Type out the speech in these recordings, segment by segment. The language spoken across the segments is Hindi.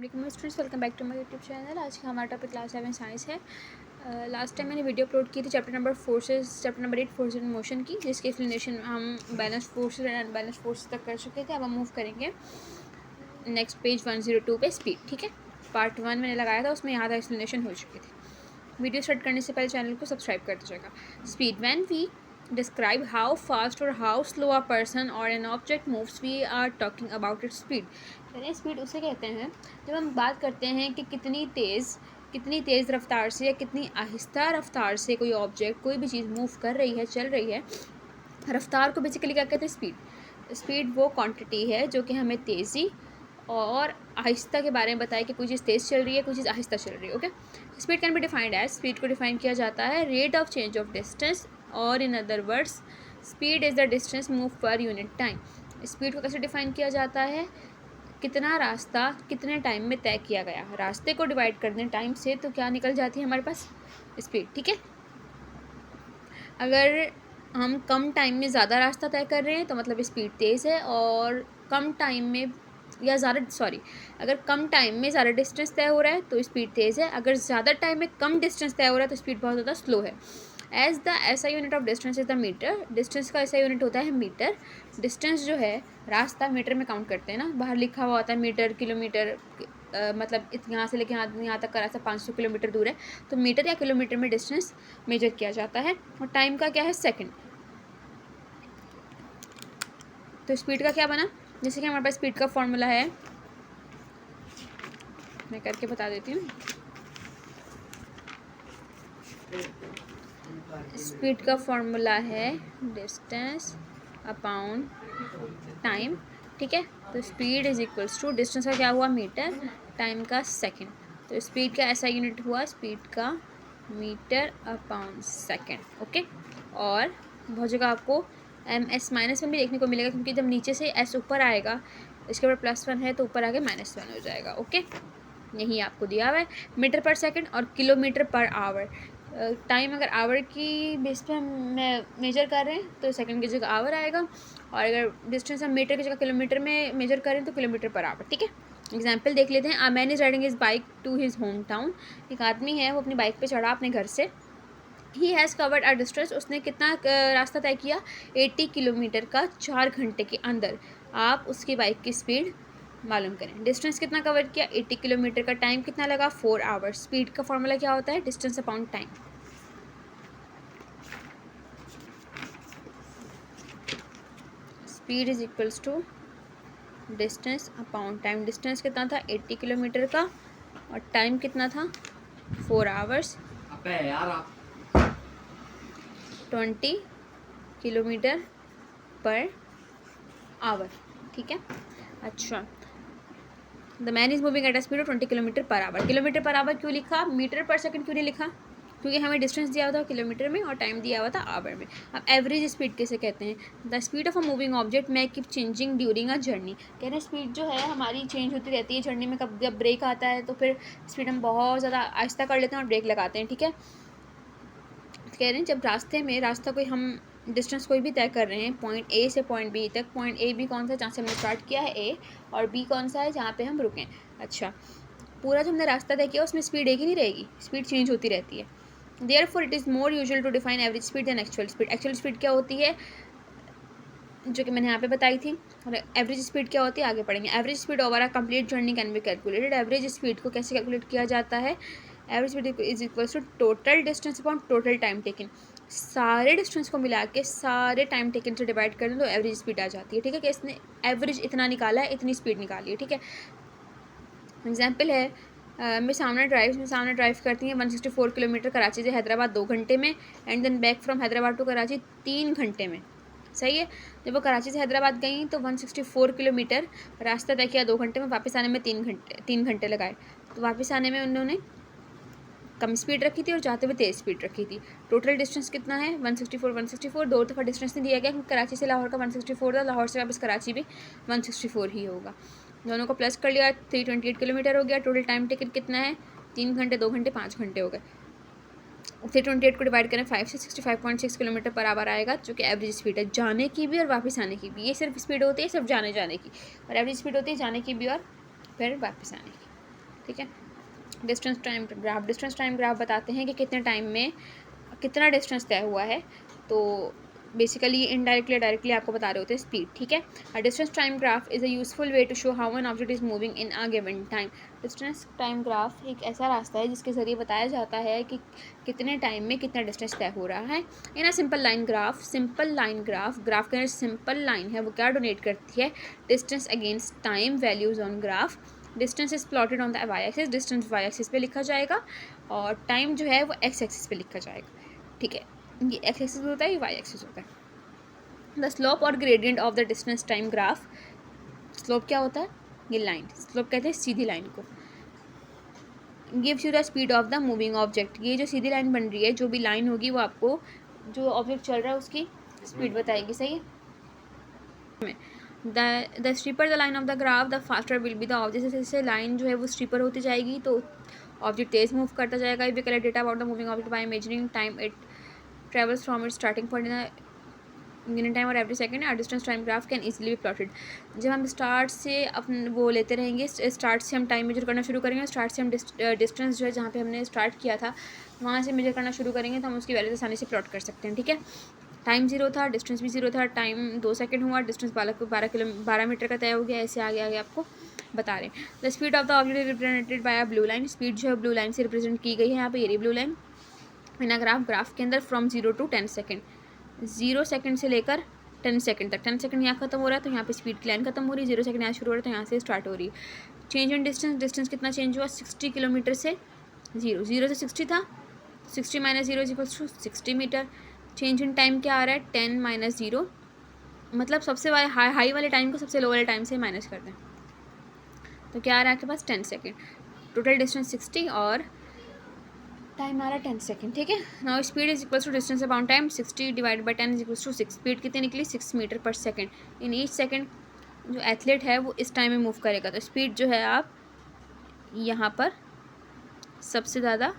Students, welcome back to my YouTube channel. आज का हमारा टॉपिक क्लास 7 साइंस है। लास्ट टाइम मैंने वीडियो अपलोड की थी chapter number 8 forces in motion की, जिसकी एक्सप्लेनेशन हम balance forces and unbalance forces तक कर चुके थे। अब हम मूव करेंगे नेक्स्ट पेज 102 पे, स्पीड। ठीक है, पार्ट 1 मैंने लगाया था, उसमें यहाँ तक एक्सप्लेनेशन हो चुकी थी। वीडियो स्टार्ट करने से पहले चैनल को सब्सक्राइब कर दीजिएगा। Speed, when we describe how fast or how slow a person or an object moves, we are talking about its speed। यानी स्पीड उसे कहते हैं जब हम बात करते हैं कि कितनी तेज़ रफ्तार से या कितनी आहिस्ता रफ्तार से कोई ऑब्जेक्ट, कोई भी चीज़ मूव कर रही है, चल रही है। रफ्तार को बेसिकली क्या कहते हैं? स्पीड वो क्वांटिटी है जो कि हमें तेज़ी और आहिस्ता के बारे में बताए कि कोई चीज़ तेज़ चल रही है, कोई चीज़ आहिस्ता चल रही है। Okay, speed can be defined as, speed को डिफाइन किया जाता है rate of change of distance, और in other words speed is the distance move per unit time. Speed को कैसे डिफाइन किया जाता है? कितना रास्ता कितने टाइम में तय किया गया। रास्ते को डिवाइड कर दें टाइम से तो क्या निकल जाती है हमारे पास? स्पीड। ठीक है, अगर हम कम टाइम में ज़्यादा रास्ता तय कर रहे हैं तो मतलब स्पीड तेज़ है, और कम टाइम में या अगर कम टाइम में ज़्यादा डिस्टेंस तय हो रहा है तो स्पीड तेज़ है। अगर ज़्यादा टाइम में कम डिस्टेंस तय हो रहा है तो स्पीड बहुत ज़्यादा स्लो है। As the SI unit of distance is the metre. Distance का SI यूनिट होता है मीटर। डिस्टेंस जो है, रास्ता मीटर में काउंट करते हैं ना, बाहर लिखा हुआ होता है मीटर, किलोमीटर, मतलब यहाँ से लेके यहाँ तक का रास्ता 500 किलोमीटर दूर है, तो मीटर या किलोमीटर में डिस्टेंस मेजर किया जाता है। और टाइम का क्या है? सेकंड। तो स्पीड का क्या बना? जैसे कि हमारे पास स्पीड का फॉर्मूला है, मैं करके बता देती हूँ। स्पीड का फॉर्मूला है डिस्टेंस अपॉन टाइम। ठीक है, तो speed is equals to, distance का क्या हुआ? मीटर, टाइम का सेकंड। तो स्पीड का ऐसा यूनिट हुआ स्पीड का मीटर अपॉन सेकंड। ओके, और बहुत जगह आपको MS -1 भी देखने को मिलेगा, क्योंकि जब नीचे से S ऊपर आएगा, इसके ऊपर +1 है तो ऊपर आगे -1 हो जाएगा। ओके, यही आपको दिया हुआ है मीटर पर सेकंड और किलोमीटर पर आवर। टाइम अगर आवर की बेस पे हम मेजर कर रहे हैं तो सेकंड की जगह आवर आएगा, और अगर डिस्टेंस हम मीटर की जगह किलोमीटर में मेजर करें तो किलोमीटर पर आवर। ठीक है, एग्जाम्पल देख लेते हैं। A man is riding his bike to his home town. एक आदमी है, वो अपनी बाइक पे चढ़ा अपने घर से। He has covered a distance, उसने कितना रास्ता तय किया? 80 किलोमीटर का 4 घंटे के अंदर। आप उसकी बाइक की स्पीड मालूम करें। डिस्टेंस कितना कवर किया? 80 किलोमीटर का। टाइम कितना लगा? 4 आवर्स। स्पीड का फॉर्मूला क्या होता है? Distance upon time. Speed is equals to distance upon time. Distance कितना था? 80 किलोमीटर का, और टाइम कितना था? 4 आवर्स। 20 kilometre per hour. ठीक है, अच्छा। The man is moving at a speed of 20 kilometre per hour. Kilometre per hour क्यों लिखा? मीटर पर सेकंड क्यों नहीं लिखा? क्योंकि हमें डिस्टेंस दिया हुआ था किलोमीटर में और टाइम दिया हुआ था आवर में। अब एवरेज स्पीड किसे कहते हैं? The speed of a moving object may keep changing during a journey. कह रहे हैं स्पीड जो है हमारी चेंज होती रहती है जर्नी में। कब जब ब्रेक आता है तो फिर स्पीड हम बहुत ज़्यादा आहिस्ता कर लेते हैं और ब्रेक लगाते हैं। ठीक है, कह रहे हैं जब रास्ता कोई हम डिस्टेंस कोई भी तय कर रहे हैं, पॉइंट A से पॉइंट B तक। पॉइंट A B कौन सा है? जहाँ से हमने स्टार्ट किया है A, और B कौन सा है? जहाँ पे हम रुकें। अच्छा, पूरा जो हमने रास्ता तय किया उसमें स्पीड एक ही नहीं रहेगी, स्पीड चेंज होती रहती है। Therefore it is more usual to define average speed than actual speed। Actual speed क्या होती है, जो कि मैंने यहाँ पे बताई थी, और एवरेज स्पीड क्या होती है आगे पढ़ेंगे। Average speed over a complete journey can be calculated. Average speed को कैसे कैलकुलेट किया जाता है? Average speed is equals to total distance upon total time taken. सारे डिस्टेंस को मिला के सारे टाइम टेकन से डिवाइड कर दें तो एवरेज स्पीड आ जाती है। ठीक है, कि इसने एवरेज इतना निकाला है, इतनी स्पीड निकाली है। ठीक है, एग्जाम्पल है, मैं सामने ड्राइव करती हैं 164 किलोमीटर कराची से हैदराबाद 2 घंटे में, and then back from Hyderabad to Karachi 3 घंटे में। सही है, जब वो कराची से हैदराबाद गई तो 164 किलोमीटर रास्ता तय किया 2 घंटे में, वापस आने में 3 घंटे लगाए। तो वापस आने में उन्होंने कम स्पीड रखी थी और जाते हुए तेज़ स्पीड रखी थी। टोटल डिस्टेंस कितना है? 164। दो दफ़ा डिस्टेंस नहीं दिया गया, क्योंकि कराची से लाहौर का 164 था, लाहौर से वापस कराची भी 164 ही होगा। दोनों को प्लस कर लिया, 328 किलोमीटर हो गया। टोटल टाइम टेकन कितना है? 3 घंटे, 2 घंटे, 5 घंटे हो गए। 328 को डिवाइड करें 5 से 65.6 किलोमीटर पर आवर आएगा, जो कि एवरेज स्पीड है जाने की भी और वापस आने की भी। ये सिर्फ स्पीड होती है सिर्फ जाने की, और एवरेज स्पीड होती है जाने की भी और फिर वापस आने की। ठीक है। डिस्टेंस टाइम ग्राफ बताते हैं कि कितने टाइम में कितना डिस्टेंस तय हुआ है। तो बेसिकली इनडायरेक्टली डायरेक्टली आपको बता रहे होते हैं स्पीड, ठीक है। A distance time graph is a useful way to show how an object is moving in a given time. Distance time graph एक ऐसा रास्ता है जिसके ज़रिए बताया जाता है कि कितने टाइम में कितना डिस्टेंस तय हो रहा है। इन अ सिंपल लाइन ग्राफ के अंदर सिंपल लाइन है वो क्या डोनेट करती है, distance against time values on graph. Distance is plotted on the y axis, distance y axis पे लिखा जाएगा और टाइम जो है वो एक्स एक्सिस पे लिखा जाएगा, ठीक है। ये एक्स एक्सिस होता है, ये वाई एक्सिस होता है। द स्लोप और gradient of the distance time graph, slope क्या होता है, ये लाइन, स्लोप कहते हैं सीधी लाइन को। Gives you the speed of the moving object, ये जो सीधी लाइन बन रही है, जो भी लाइन होगी वो आपको जो ऑब्जेक्ट चल रहा है उसकी स्पीड बताएगी, सही है। The steeper the line of the graph the faster will be the object, जैसे जैसे लाइन जो है वो स्ट्रीपर होती जाएगी तो ऑब्जेक्ट तेज मूव करता जाएगा। If we collect data about the moving object by measuring time it travels from it starting point in unit time और every second, our distance time graph can easily be plotted. जब हम स्टार्ट से अपन वो लेते रहेंगे, स्टार्ट से हम टाइम मेजर करना शुरू करेंगे, स्टार्ट से हम डिस्टेंस जो है जहाँ पे हमने स्टार्ट किया था वहाँ से मेजर करना शुरू करेंगे तो हम उसकी वैल्यूज आसानी से प्लॉट कर सकते हैं, ठीक है। टाइम 0 था, डिस्टेंस भी 0 था, टाइम 2 सेकंड हुआ, डिस्टेंस 12 मीटर का तय हो गया, ऐसे आगे आगे आपको बता रहे हैं। The speed of the object represented by a blue line, speed जो है ब्लू लाइन से रिप्रेजेंट की गई है यहाँ पे, ये blue line in a graph के अंदर फ्रॉम 0 to 10 सेकेंड, 0 सेकेंड से लेकर 10 सेकेंड तक। 10 सेकेंड यहाँ खत्म हो रहा है तो यहाँ पे स्पीड की लाइन खत्म हो रही है, 0 सेकेंड यहाँ शुरू हो रहा है तो यहाँ से स्टार्ट हो रही है। चेंज इन डिस्टेंस कितना चेंज हुआ, 60 किलोमीटर से 0 से 60 था, 60 minus 0 is equals to 60 metre. Change in time क्या आ रहा है, 10 माइनस 0, मतलब सबसे हाई वाले टाइम को सबसे लो वाले टाइम से माइनस कर दें तो क्या आ रहा है आपके पास 10 सेकेंड। टोटल डिस्टेंस 60 और टाइम आ रहा है 10 सेकेंड, ठीक है। Now speed is equals to distance upon time, 60 divide by 10 is equals to 6। स्पीड कितनी निकली, 6 मीटर पर सेकेंड। इन ईच सेकेंड जो एथलीट है वो इस टाइम में मूव करेगा, तो स्पीड जो है आप यहाँ पर सबसे ज़्यादा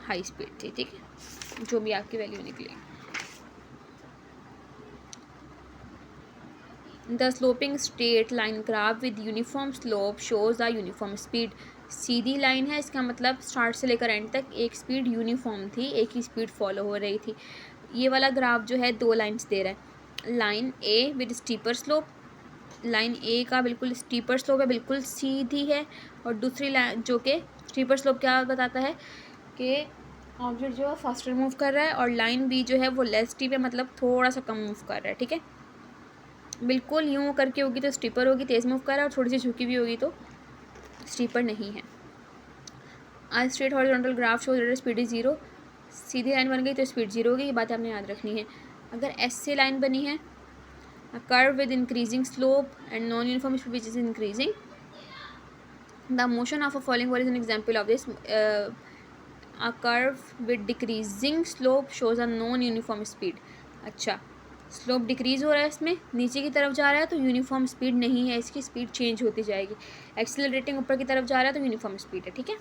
हाई स्पीड थी, ठीक है, जो भी आपकी वैल्यू निकली। The sloping straight line graph with uniform slope shows the uniform speed, Sidhi line है इसका मतलब स्टार्ट से लेकर एंड तक एक स्पीड यूनिफॉर्म थी, एक ही स्पीड फॉलो हो रही थी। ये वाला ग्राफ जो है 2 लाइन्स दे रहा है, line A with steeper slope, line A का बिल्कुल स्टीपर स्लोप है, बिल्कुल सीधी है, और दूसरी लाइन जो कि स्टीपर स्लोप क्या बताता है कि ऑब्जेक्ट जो है फास्टर मूव कर रहा है, और लाइन बी जो है वो लेस स्टीप है, मतलब थोड़ा सा कम मूव कर रहा है, ठीक है। बिल्कुल यूँ करके होगी तो स्टीपर होगी, तेज़ मूव कर रहा है, और थोड़ी सी झुकी भी होगी तो स्टीपर नहीं है। आ straight horizontal graph shows that speed is 0, Sidhi line बन गई तो स्पीड 0 होगी, ये बात आपने याद रखनी है। अगर एस से लाइन बनी है, a curve with increasing slope and non uniform speed which is increasing, the motion of a following were is an example of this. A curve with decreasing slope shows a non uniform speed. अच्छा, स्लोप डिक्रीज हो रहा है, इसमें नीचे की तरफ जा रहा है तो यूनिफॉर्म स्पीड नहीं है, इसकी स्पीड चेंज होती जाएगी। एक्सेलरेटिंग ऊपर की तरफ जा रहा है तो यूनिफॉर्म स्पीड है, ठीक है।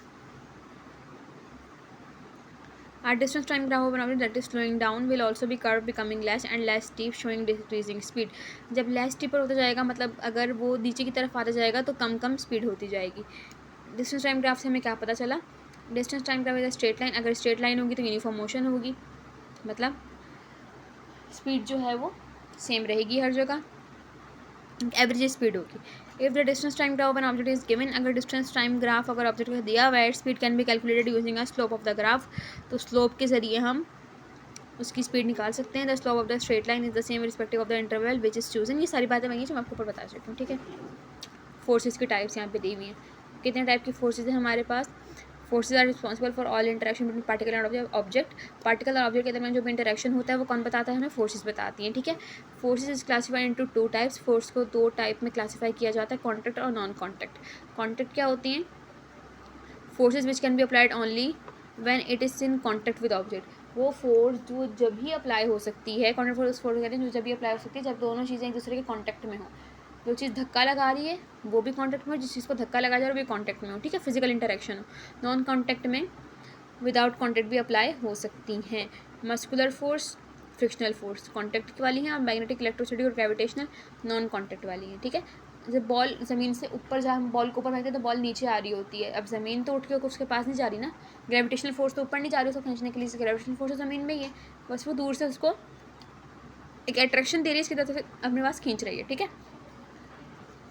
Our distance time graph of an object that is slowing down will also be curved becoming less and less steep showing decreasing speed। जब less steeper होता जाएगा मतलब अगर वो नीचे की तरफ आता जाएगा तो कम कम स्पीड होती जाएगी। डिस्टेंस टाइम ग्राफ से हमें क्या पता चला, distance time graph is straight line, अगर स्ट्रेट लाइन होगी तो यूनिफॉर्म मोशन होगी, मतलब स्पीड जो है वो सेम रहेगी हर जगह, एवरेज स्पीड होगी। If the distance time graph of N object is given, अगर डिस्टेंस टाइम ग्राफ अगर ऑब्जेक्ट का दिया हुआ है, speed can be calculated using a slope of the graph, तो स्लोप के ज़रिए हम उसकी स्पीड निकाल सकते हैं। The slope of the straight line is the same respective of the interval which is chosen. ये सारी बातें वही जो मैं आपको ऊपर बता चुकी हूँ, ठीक है। फोर्सेस की टाइप्स यहाँ पे दी हुई हैं, कितने टाइप की फोर्सेज हैं हमारे पास। Forces are responsible for all interaction between particle and object, particle और ऑब्जेक्ट के दरमियान जो भी इंटरेक्शन होता है वो कौन बताता है, हमें फोर्सेज बताती हैं, ठीक है। Forces is classified into 2 types, force को 2 टाइप में क्लासीफाई किया जाता है, कॉन्टैक्ट और नॉन कॉन्टैक्ट। कॉन्टैक्ट क्या होती हैं, forces which can be applied only when it is in contact with object, वो फोर्स जो जब भी अप्लाई हो सकती है, कॉन्टैक्ट फोर्स कहते हैं जो जब भी अप्लाई हो सकती है जब दोनों चीज़ें एक दूसरे के कॉन्टैक्ट में हो। जो चीज़ धक्का लगा रही है वो भी कॉन्टैक्ट में हो, जिस चीज़ को धक्का लगा जा रहा है वो भी कॉन्टैक्ट में हो, ठीक है, फिजिकल इंटरेक्शन हो। नॉन कॉन्टैक्ट में विदाउट कॉन्टैक्ट भी अप्लाई हो सकती हैं। Muscular force, frictional force contact वाली हैं, और मैग्नेटिक, इलेक्ट्रोसिटी और ग्रेविटेशनल नॉन कॉन्टैक्ट वाली हैं, ठीक है। जब बॉल ज़मीन से ऊपर, जहाँ हम बॉल को ऊपर फेंकते हैं तो बॉल नीचे आ रही होती है, अब ज़मीन तो उठ के उसके पास नहीं जा रही ना, ग्रेविटेशनल फोर्स तो ऊपर नहीं जा रही उसको खींचने के लिए, ग्रेविटेशनल फोर्स तो ज़मीन में ही है, बस वो दूर से उसको एक अट्रैक्शन दे रही है, इसकी तरफ से अपने पास खींच रही है, ठीक है।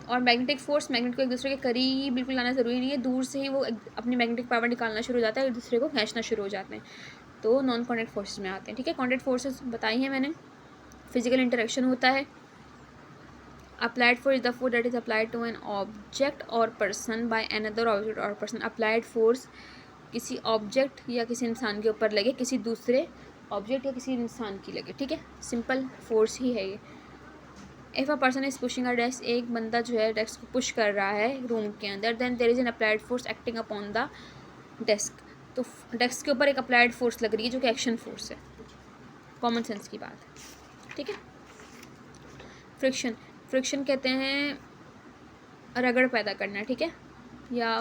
और मैग्नेटिक फोर्स, मैग्नेट को एक दूसरे के करीब बिल्कुल लाना ज़रूरी नहीं है, दूर से ही वो अपनी मैग्नेटिक पावर निकालना शुरू हो जाता है, एक दूसरे को खींचना शुरू हो जाते हैं, तो नॉन कॉन्टैक्ट फोर्सेस में आते हैं, ठीक है। कॉन्टैक्ट फोर्सेस बताई हैं मैंने, फिजिकल इंटरेक्शन होता है। Applied force is the force that is applied to an object or person by another object or person. Applied force किसी ऑब्जेक्ट या किसी इंसान के ऊपर लगे, किसी दूसरे ऑब्जेक्ट या किसी इंसान की लगे, ठीक है, सिंपल फोर्स ही है ये। If a person is pushing a desk, एक बंदा जो है डेस्क को पुश कर रहा है रूम के अंदर, then there is an applied force acting upon the desk, तो डेस्क के ऊपर एक अप्लाइड फोर्स लग रही है जो कि एक्शन फोर्स है, कॉमन सेंस की बात है, ठीक है। फ्रिक्शन, फ्रिक्शन कहते हैं रगड़ पैदा करना, ठीक है, या